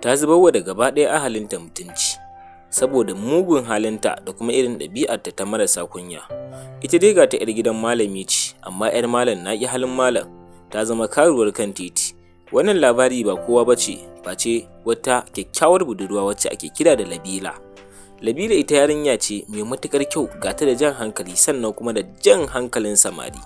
ta zubarwa da gaba ɗaya ahalinta mutunci saboda mugun halinta da kuma irin ɗabi'arta ta marasa kunya. Ita dai ga ta 'yar gidan malami ce, amma 'yar malam Taki Halin Malan ta zama karuwar kan titi. Wannan labari ba kowa bace face wata kyakkyawar budurwa wacce ake kira da Labila. Labila ita yarinya ce mai matukar kyau, gata da jan hankali sannan kuma da jan hankalin samari,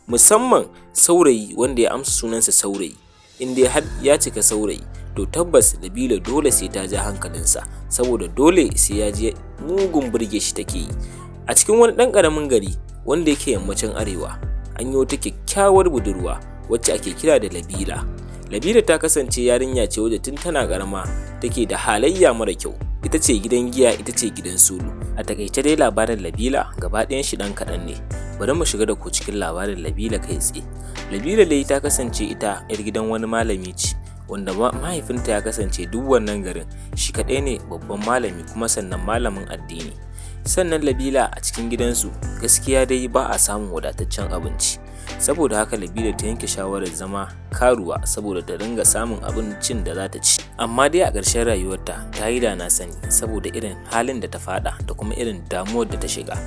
musamman saurayi wanda ya amsa sunansa saurayi. Inda har ya cika saurayi, to tabbas Labila dole sai ta ja hankalinsa, saboda dole sai ya je mugun burge shi take yi. A cikin wani ɗan ƙaramin gari wanda yake yammacin Arewa, an yi wata kyakkyawar budurwa wacce ake kira da Labila. Labila ta kasance yarinya ce wadda tun tana ƙarama take da halayya mara kyau. Ita ce gidan giya, ita ce gidan sulu. A takaice dai labarin Labila gaba ɗayan shi ɗan kaɗan ne. Bari mu shiga da ku cikin labarin Labila kai tsaye. Labila dai ta kasance ita 'yar gidan wani malami ce, wanda mahaifinta ya kasance duk wannan garin shi kaɗai ne babban malami kuma sannan malamin addini. Sannan Labila a cikin gidansu gaskiya dai ba a samun wadataccen abinci, saboda haka Labila ta yanke shawarar zama karuwa saboda ta dinga samun abincin da za ta ci. Amma dai a ƙarshen rayuwarta ta yi da na sani saboda irin halin da ta faɗa da kuma irin damuwar da ta shiga.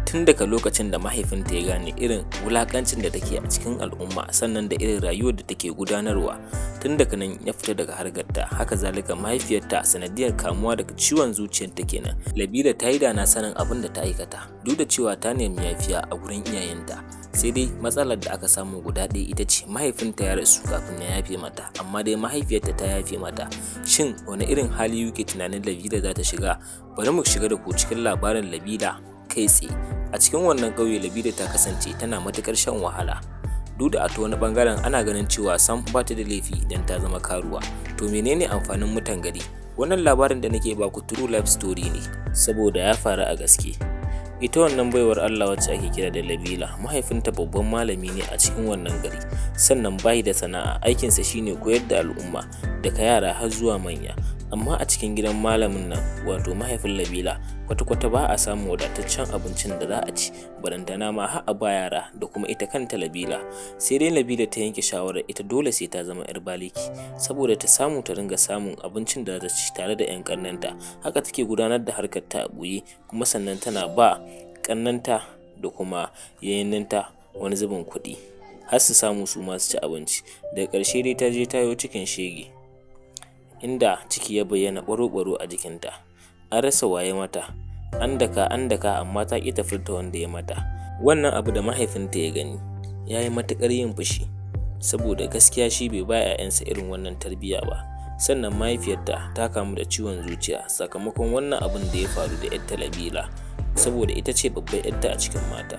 Tun daga lokacin da mahaifinta ya gane irin wulakancin da take a cikin al'umma, sannan da irin rayuwar da take gudanarwa, tun daga nan ya fita daga harkarta. Haka zalika mahaifiyarta sanadiyar kamuwa daga ciwon zuciyarta kenan. Labila ta yi da na sanin abin da ta aikata, duk da cewa ta nemi yafiya a gurin iyayenta, sai dai matsalar da aka samu guda ɗaya ita ce mahaifinta ya rasu kafin ya yafe mata, amma dai mahaifiyarta ta yafe mata. Shin wani irin hali yake tunanin Labila za ta shiga? Bari mu shiga da ku cikin labarin Labila kai tsaye. A cikin wannan ƙauye Labila ta kasance tana matuƙar shan wahala, duk da a ta wani ɓangaren ana ganin cewa sam ba ta da laifi idan ta zama karuwa. To menene amfanin mutan gari? Wannan labarin da nake baku true life story ne, saboda ya faru a gaske. Ita wannan baiwar Allah wacce ake kira da Labila, mahaifinta babban malami ne a cikin wannan gari, sannan bai da sana'a, aikinsa shine koyar da al'umma daga yara har zuwa manya. Amma a cikin gidan malamin nan, wato mahaifin Labila, kwata-kwata ba a samu wadataccen abincin da za a ci, barantana ma har a ba yara da kuma ita kanta Labila. Sai dai Labila ta yanke shawarar ita dole sai ta zama 'yar baliki, saboda ta samu ta ringa samun abincin da za ta ci tare da 'yan ƙannenta. Haka take gudanar da harkar ta a ɓoye, kuma sannan tana ba ƙannenta da kuma yayyaninta wani zubin kuɗi har su samu su ma su ci abinci. Daga ƙarshe dai ta je ta yo cikin shege, inda ciki ya bayyana ɓaro-ɓaro a jikinta. An rasa waye mata, an daka amma ta ƙi ta furta wanda ya mata. Wannan abu da mahaifinta ya gani ya yi matuƙar yin fushi, saboda gaskiya shi bai ba 'ya'yansa irin wannan tarbiyya ba. Sannan mahaifiyarta ta kamu da ciwon zuciya sakamakon wannan abin da ya faru da 'yarta Labila, saboda ita ce babbar 'yarta a cikin mata.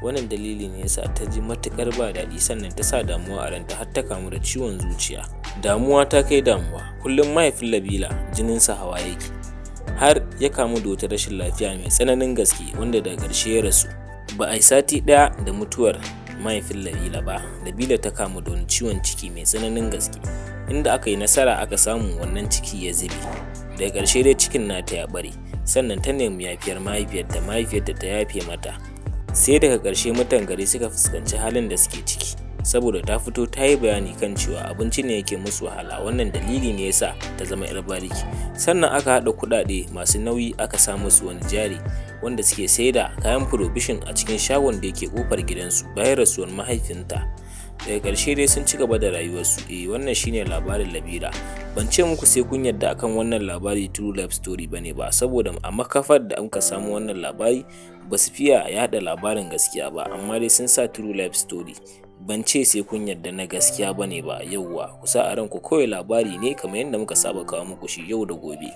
Wannan dalili ne yasa ta ji matuƙar ba daɗi, sannan ta sa damuwa a ranta har ta kamu da ciwon zuciya. Damuwa ta kai damuwa, kullum mahaifin Labila jininsa hawa yake, har ya kamu da wata rashin lafiya mai tsananin gaske wanda daga ƙarshe ya rasu. Ba a yi sati ɗaya da mutuwar mahaifin Labila ba, Labila ta kamu da wani ciwon ciki mai tsananin gaske, inda aka yi nasara aka samu wannan ciki ya zube. Daga ƙarshe dai cikin nata ya ɓare, sannan ta nemi yafiyar mahaifiyarta ta yafe mata. Sai daga ƙarshe mutan gari suka fuskanci halin da suke ciki, saboda ta fito ta yi bayani kan cewa abinci ne yake musu wahala. Wannan dalili ne yasa ta zama 'yar bariki. Sannan aka haɗa kuɗaɗe masu nauyi aka sa musu wani jari wanda suke saida kayan provision a cikin shagon da yake ƙofar gidansu bayan rasuwar mahaifinta. Daga ƙarshe dai sun ci gaba da rayuwarsu. Wannan shine labarin Labila. Ban ce muku sai kun yarda akan wannan labari true life story bane ba, saboda a makafar da aka samu wannan labari ba su fiya yaɗa labarin gaskiya ba, amma dai sun sa true life story. Ban ce sai kun yarda na gaskiya bane ba, yauwa ku sa a ranku kawai labari ne kamar yadda muka saba kawo muku shi yau da gobe.